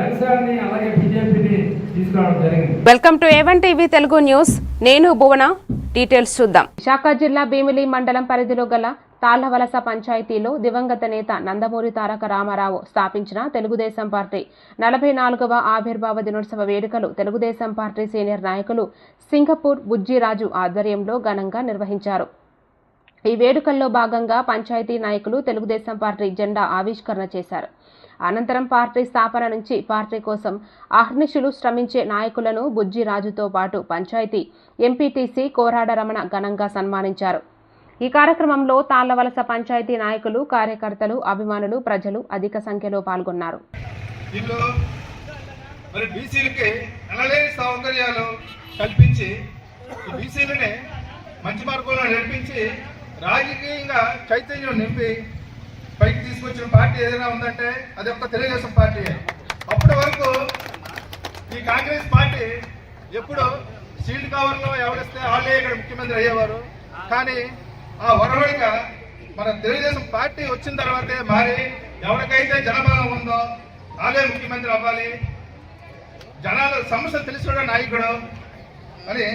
జనసేనని అలాగే బీజేపీని తీసుకురావడం జరిగింది. Welcome to A1 TV Telugu news. నేను భువన. డీటెయిల్స్ చూద్దాం. విశాఖ జిల్లా భీమిలి మండలం పరిధిలో గల తాళ్లవలస పంచాయతీలో దివంగత నేత నందమూరి తారక రామారావు స్థాపించిన తెలుగుదేశం పార్టీ 44వ ఆవిర్భావ దినోత్సవ వేడుకలు తెలుగుదేశం పార్టీ సీనియర్ నాయకులు సింగపూర్ బుజ్జిరాజు ఆధ్వర్యంలో ఘనంగా నిర్వహించారు. ఈ వేడుకల్లో భాగంగా పంచాయతీ నాయకులు తెలుగుదేశం పార్టీ జెండా ఆవిష్కరణ చేశారు. అనంతరం పార్టీ స్థాపన నుంచి పార్టీ కోసం అహర్నిశలు శ్రమించే నాయకులను బుజ్జిరాజుతో పాటు పంచాయతీ ఎంపీటీసీ కోరాడ రమణ ఘనంగా సన్మానించారు. ఈ కార్యక్రమంలో తాళ్లవలస పంచాయతీ నాయకులు, కార్యకర్తలు, అభిమానులు, ప్రజలు అధిక సంఖ్యలో పాల్గొన్నారు. మంచి మార్గంలో నడిపించి రాజకీయంగా చైతన్యం నింపి పైకి తీసుకొచ్చిన పార్టీ ఏదైనా ఉందంటే అది ఒక్క తెలుగుదేశం పార్టీ. అప్పటి వరకు ఈ కాంగ్రెస్ పార్టీ ఎప్పుడు సీల్డ్ కవర్లో ఎవరిస్తే వాళ్ళే ఇక్కడ ముఖ్యమంత్రి అయ్యేవారు. కానీ ఆ వరవడిగా మన తెలుగుదేశం పార్టీ వచ్చిన తర్వాతే మారి ఎవరికైతే జనబలం ఉందో వాళ్ళే ముఖ్యమంత్రి అవ్వాలి, జనాల సమస్య తెలిసిన నాయకుడు అని